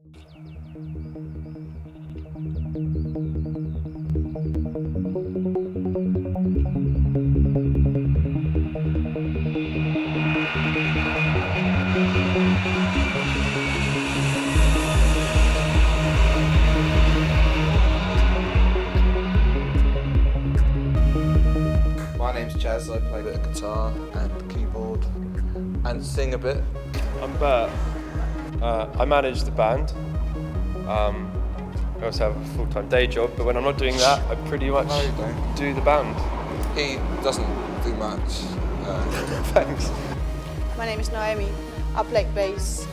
My name's Chaz, I play a bit of guitar and keyboard and sing a bit. I'm Bert. I manage the band. I also have a full-time day job, but when I'm not doing that, I pretty much do the band. He doesn't do much. Thanks. My name is Naomi. I play bass.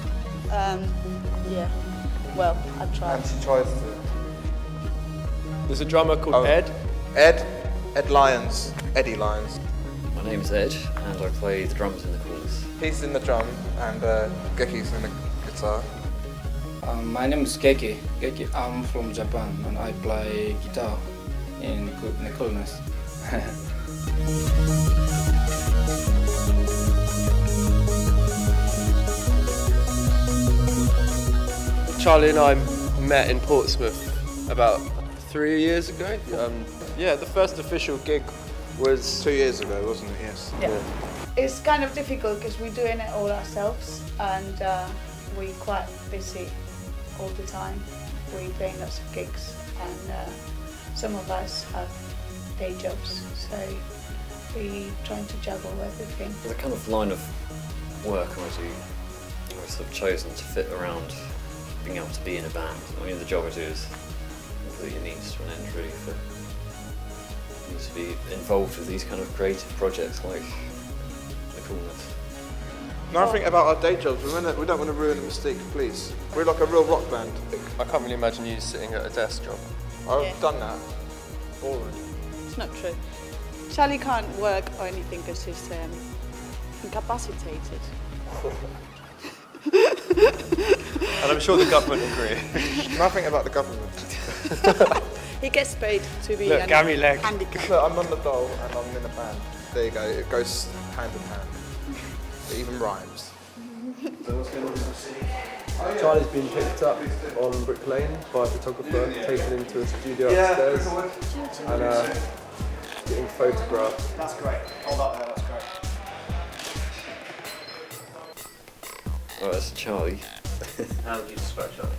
Yeah, well, I try. And she tries to. There's a drummer called Ed. Ed Lyons. Eddie Lyons. My name is Ed, and I play the drums in the Coolness. He's in the drum and Geki's in the guitar. My name is Keki. I'm from Japan and I play guitar in the Coolness. Charlie and I met in Portsmouth about 3 years ago. Yeah, the first official gig was 2 years ago, wasn't it? Yes. Yeah. It's kind of difficult because we're doing it all ourselves and we're quite busy all the time. We're playing lots of gigs and some of us have day jobs, so we're trying to juggle everything. The kind of line of work I do, I've sort of chosen to fit around being able to be in a band. I mean, the job I do is completely needs to an end, really, for me to be involved with these kind of creative projects like the Coolness. Nothing about our day jobs. We don't want to ruin the mystique, please. We're like a real rock band. I can't really imagine you sitting at a desk job. I've done that already. It's not true. Charlie can't work or anything because he's incapacitated. And I'm sure the government agree. Nothing about the government. He gets paid to be Look, gammy leg. handicapped. Look, I'm on the dole and I'm in a band. There you go, it goes hand in hand. It even rhymes. Charlie's been picked up on Brick Lane by a photographer, taken into a studio upstairs and getting photographed. That's great. Hold up there, that's great. Well, that's Charlie. How would you describe Charlie?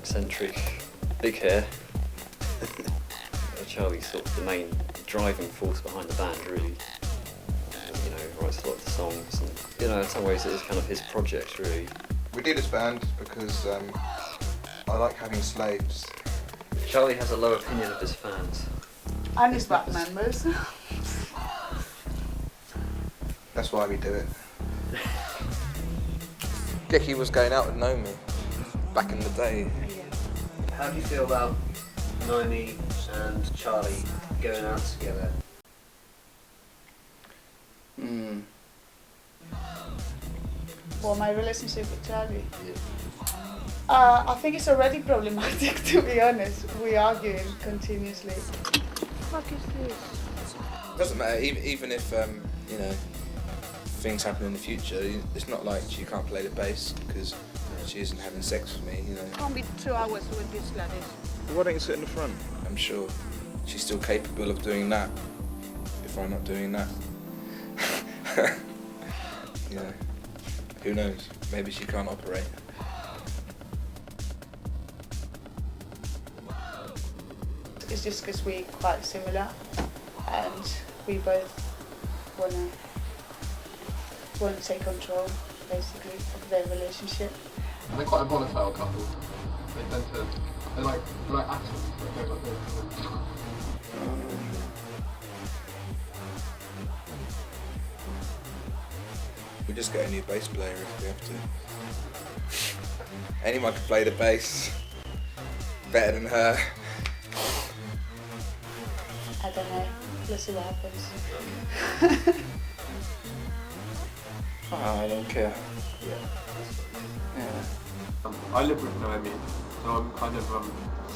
Eccentric, big hair. Charlie's sort of the main driving force behind the band, really. You know, writes a lot of the songs, and you know, in some ways it is kind of his project, really. We do this band because I like having slaves. Charlie has a low opinion of his fans. And his back members. That's why we do it. Geki was going out with Naomi back in the day. How do you feel about Naomi and Charlie going out together? Well, my relationship with Charlie. I think it's already problematic, to be honest. We're arguing continuously. What the fuck is this? Doesn't matter, even if you know, things happen in the future, it's not like she can't play the bass because she isn't having sex with me, you know. Can't be 2 hours with this Gladys. Why don't you sit in the front? I'm sure she's still capable of doing that if I'm not doing that. You know, who knows? Maybe she can't operate. It's just because we're quite similar and we both want to take control, basically, of their relationship. They're quite a volatile couple. They tend to, they're like atoms. They go like this. We just get a new bass player if we have to. Anyone can play the bass better than her. I don't know. Let's see what happens. I don't care. I live with Naomi, so I'm kind of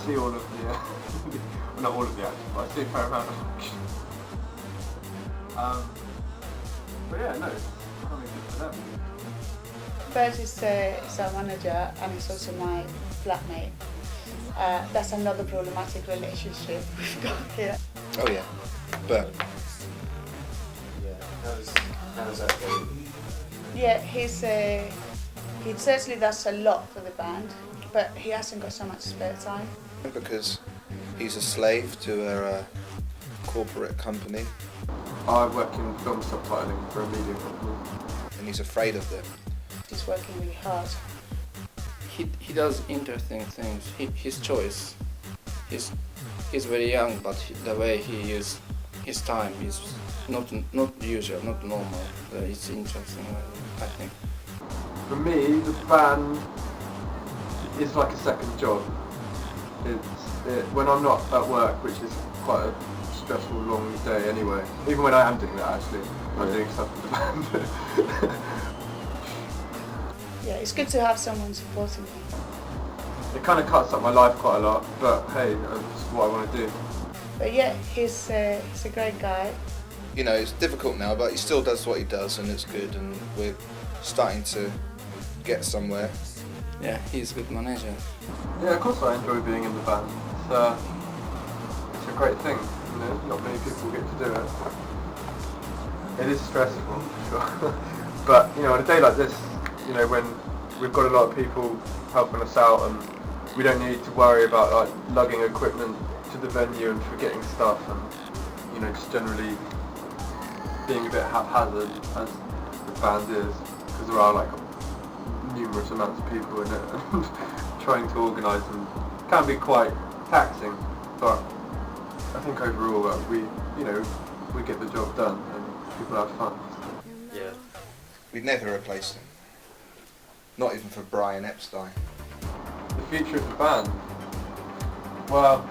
see all of the, well, not all of the action, but I see a fair amount of action. But yeah, no, I mean, good for them. Bert is our manager and he's also my flatmate. That's another problematic relationship we've got here. Oh yeah, but How's that going? Yeah, he certainly does a lot for the band, but he hasn't got so much spare time. because he's a slave to a corporate company I work in film subtitling for a media company. and he's afraid of them. He's working really hard. He does interesting things. His choice. He's very young, but the way he uses his time is not usual, not normal. It's interesting, I think. For me, the band is like a second job. When I'm not at work, which is quite a stressful, long day anyway. Even when I am doing that, actually, I'm doing stuff with the band. Yeah, it's good to have someone supporting me. It kind of cuts up my life quite a lot, but hey, that's what I want to do. But yeah, he's a great guy. You know, it's difficult now, but he still does what he does and it's good, and we're starting to get somewhere. Yeah, he's a good manager. Yeah, of course I enjoy being in the band. It's a great thing, you know, not many people get to do it. It is stressful, sure. But, you know, on a day like this, you know, when we've got a lot of people helping us out and we don't need to worry about like lugging equipment to the venue and forgetting stuff and, you know, just generally being a bit haphazard as the band is, because there are like numerous amounts of people in it and trying to organise them can be quite taxing, but I think overall we get the job done and people have fun. Yeah. We'd never replace him. Not even for Brian Epstein. The future of the band, well,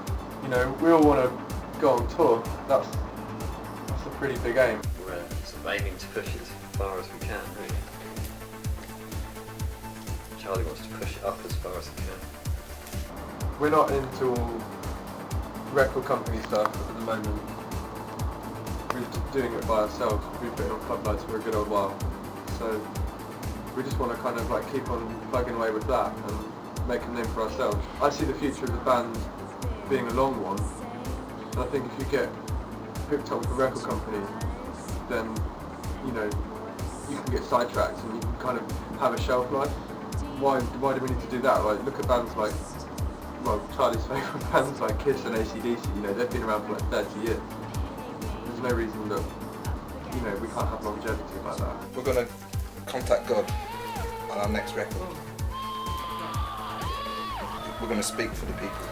you know, we all want to go on tour. That's a pretty big aim. We're sort of aiming to push it as far as we can, really. Charlie wants to push it up as far as he can. We're not into all record company stuff at the moment. We're just doing it by ourselves. We've been on club nights for a good old while, so we just want to kind of like keep on plugging away with that and make a name for ourselves. I see the future of the band being a long one, and I think if you get hooked up with a record company, then, you know, you can get sidetracked and you can kind of have a shelf life. Why do we need to do that? Like, look at bands like, well, Charlie's favourite bands like Kiss and AC/DC, you know, they've been around for like 30 years. There's no reason that, you know, we can't have longevity like that. We're going to contact God on our next record. We're going to speak for the people.